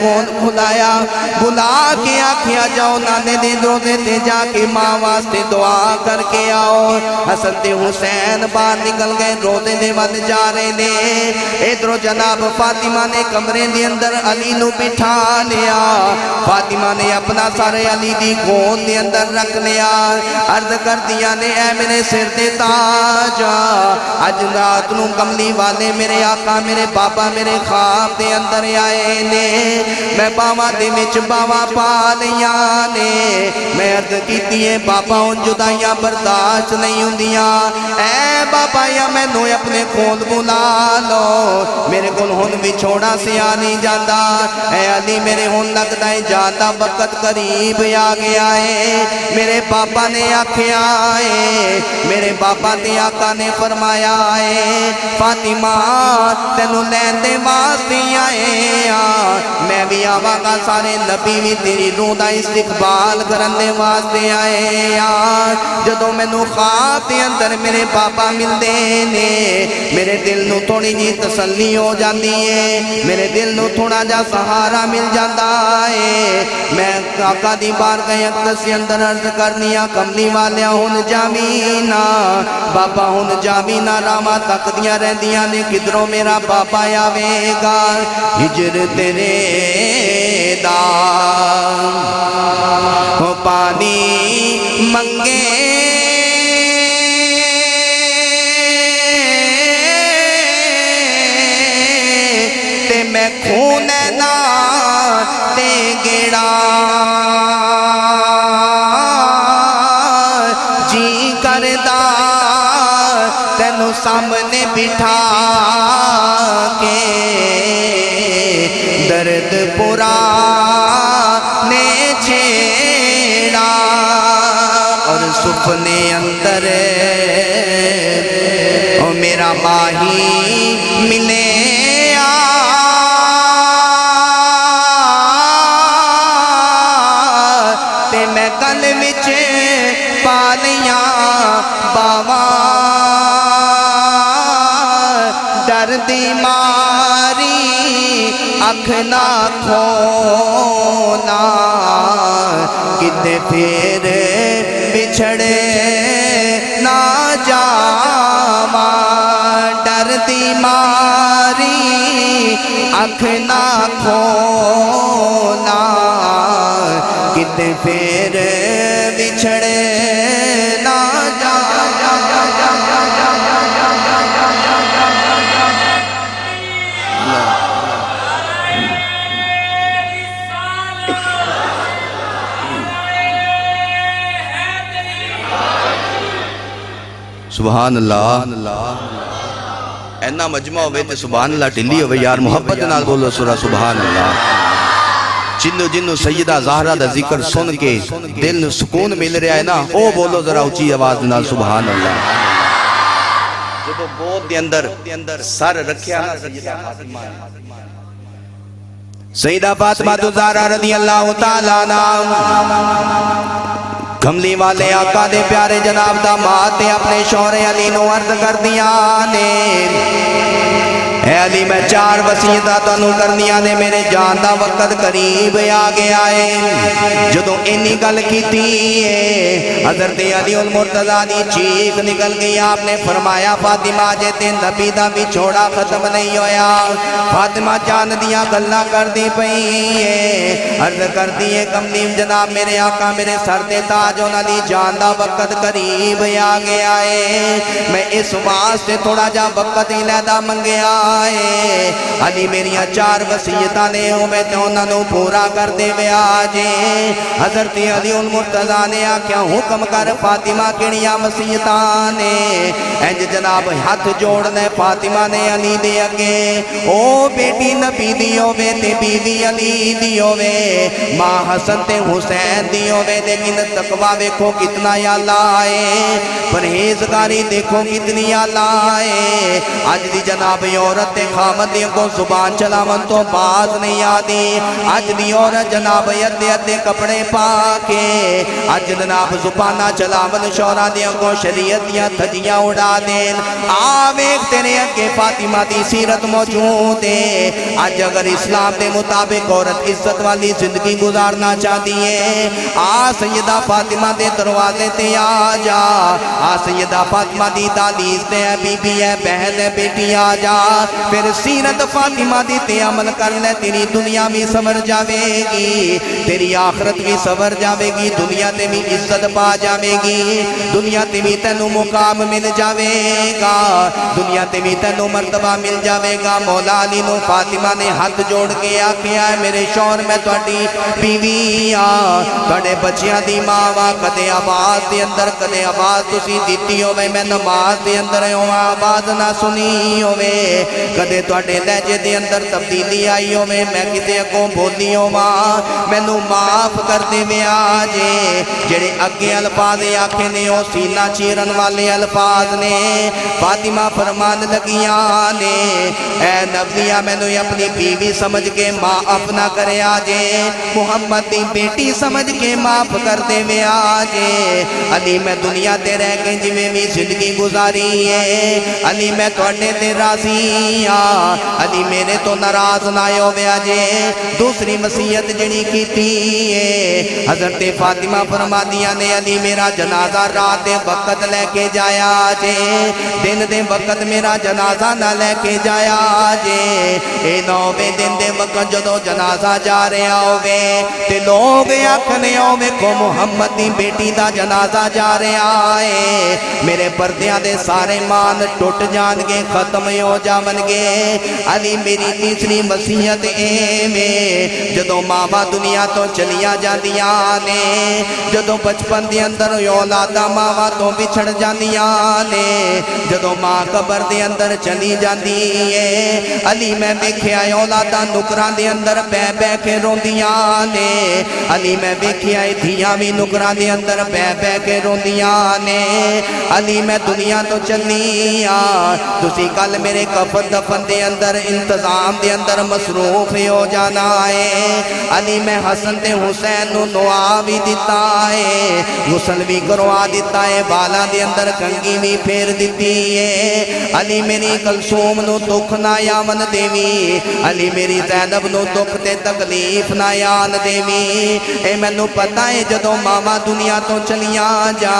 کون بھلایا بلا کے آکھیا جاؤ نانے دے روزے تے جا کے ماں واسطے دعا کر کے آؤ حسن تے حسین باہر نکل گئے روزے دے ود جا رہے نے ادھر جناب فاطمہ نے کمرے دے اندر علی نو بٹھا لیا فاطمہ نے اپنا سارے علی دی گود دے اندر رکھ لیا عرض کر دیا نے اے میرے سر تے تاج اج رات نو کملی والے میرے آقا میرے بابا میرے خواب دے اندر آئے نے میں باواں دے وچ باواں پا لیاں نے میں عرض کیتی ہے بابا ان جدائیاں برداشت نہیں ہوندیاں اے بابا یا میں نو اپنے کول بلا لو میرے کول ہن وچھوڑا سیا نہیں جاندا اے علی میرے ہن لگدا ہے جاندا وقت قریب آ گیا ہے میرے بابا نے آکھیا ہے میرے بابا تے آقا نے فرمایا ہے فاطمہ تینوں لین دے واسطے آئے میں بھی آواں گا سارے نبی بھی تیری روح دا استقبال کرن دے واسطے آئے جدوں مینوں خواب دے اندر میرے بابا ملدے نے میرے دل نو تھوڑی جی تسلی ہو جاندی ہے میرے دل نو تھوڑا جا سہارا مل جاندا ہے میں آقا دی بارگاہ اقدس کے اندر عرض کرنیا کملی والیا ہن جاوینا بابا ہن جاوینا راما تک دیاں رہندیاں نے کدھروں میرا بابا آوے گا ہجر تیرے دا پانی منگے تے میں خون نہ تے گڑا جی کردا تینوں سامنے بٹھا کے درد پورا نے چھیڑا اور سپنے اندر او میرا ماہی ملے تے میں گل وچ پا لیاں باواں ڈر دی ماری اکھ نہ کھونا کتے پھر بچھڑے نہ جاواں ڈر دی ماری اکھ نہ کھونا کتے پھر بچھڑے نہ سبحان اللہ اینا مجمع ہوئے تے سبحان اللہ ٹھلی ہوئے یار محبت نال بولو سورہ سبحان اللہ جنو جنو سیدہ زہرہ دا ذکر سن کے دل نو سکون مل رہا ہے نا او بولو ذرا اونچی آواز نال سبحان اللہ جب گود دے اندر سر رکھیا نا سیدہ فاطمہ زہرہ رضی اللہ تعالیٰ عنہا کملی والے آقا دے پیارے جناب دا ماتے اپنے شوہر علی نو عرض کر دیا نے اے علی میں 4 وصیتاں تانوں کرنیاں نے میرے جان دا وقت قریب آ گیا ہے جدوں اینی گل کیتی ہے حضرت علی المرتضیٰ دی چیخ نکل گئی آپ نے فرمایا فاطمہ جے تے نبی دا وچھوڑا ختم نہیں ہویا فاطمہ جان دیاں گلاں کر دی پئی ہے عرض کر دی ہے کملی جناب میرے آقا میرے سر تے تاج علی جان دا وقت قریب آ گیا ہے میں اس واسطے تھوڑا جا وقت ہی لیدا منگیا علی میریاں 4 وصیتاں نے میں تے انہاں نوں پورا کر دے ویا جے حضرت علی المرتضیٰ نے آکھیا حکم کر فاطمہ کیڑیاں وصیتاں نے انج جناب ہاتھ جوڑنے فاطمہ نے علی دے اگے او بیٹی نبی دی ہووے تے بیوی علی دی ہووے ماں حسن تے حسین دی ہووے لیکن تقوی دیکھو کتنا یا لائے پرہیزگاری دیکھو کتنی یا لائے اج دی جناب اور عورت تے خامد دی کو زبان چلاون تو باز نہیں آدی اج دی عورت جناب ادے ادے کپڑے پا کے اج جناب زبانہ چلاون شورا دی کو شریعت دیاں تھجیاں اڑا دین آویک تیرے اگے فاطمہ دی سیرت موجود ہے اج اگر اسلام دے مطابق عورت عزت والی زندگی گزارنا چاہتی ہے سیدہ فاطمہ دے دروازے تے آ جا سیدہ فاطمہ دی دہلیز تے بی بی ہے بہن ہے بیٹی آ جا پھر سیرت فاطمہ دی تے عمل کر لے تیری دنیا بھی سمر جاوے گی تیری آخرت بھی سمر جاوے گی دنیا تے بھی عزت پا جاوے گی دنیا تے بھی تینوں مقام مل جاوے گا دنیا تے بھی تینوں مرتبہ مل جاوے گا مولا علی نو فاطمہ نے ہاتھ جوڑ کے آکھیا ہے میرے شوہر میں تہاڈی بیوی تہاڈے بچیاں دی ماں وا کدے آواز دے اندر کدے آواز تسی دتی ہوے میں نماز دے اندر آواز نہ سنی ہوے کدے تہاڈے لہجے دے اندر تبدیلی آئی ہوے میں کتے اگوں بولی ہوواں مینوں معاف کر دیویا جے جڑے اگے الفاظ آکھے نے او سینہ چیرن والے الفاظ نے فاطمہ فرمان لگیاں نے اے نبیہ مینوں اپنی بیوی سمجھ کے معاف نہ کرے آجے محمد دی بیٹی سمجھ کے معاف کر دے میں آجے علی میں دنیا تے رہ کے جی میں بھی زندگی گزاری ہے علی میں توڑنے تے راضی علی میرے تو ناراض نہ ہو بے آجے دوسری وصیت جڑی کیتی ہے حضرت فاطمہ فرما دیا نے علی میرا جنازہ رات دے وقت لے کے جایا جے دن دے وقت میرا جنازہ نہ لے کے جایا جے اے نوے دن دے وقت جدو جنازہ جا رہے ہوئے تے لوگ آکھنے ہوئے کو محمد دی بیٹی دا جنازہ جا رہے آئے میرے پردیاں دے سارے مان ٹوٹ جان گے ختم ہو جاون گے علی میری تیسری وصیت اے میں جدو ماما دنیا تو چلیا جاندیاں نے جدو بچپن دے اندر اولادا ماما تو بچھڑ جاندیاں نے جدو ماں قبر دے اندر چلی جاندی ہے علی میں دیکھیا اولادا نکراں دے اندر بے بے کے روندیاں نے علی میں دیکھیا دھیاں بھی نکراں دے اندر بے بے کے روندیاں نے علی میں دنیا تو چلی تسی کل میرے کفن دفن دے اندر انتظام دے اندر مصروف ہو جانا ہے علی میں حسن تے حسین نو دعا بھی دیتا ہے غسل بھی کروا دیتا ہے بالا دے اندر کنگھی بھی پھیر دیتی ہے علی میری کلثوم نو دکھ نہ یامن دیوی علی میری زینب نو دکھ تے تکلیف نہ یان دیوی اے میں نو پتہ ہے جدو ماما دنیا تو چلیاں جا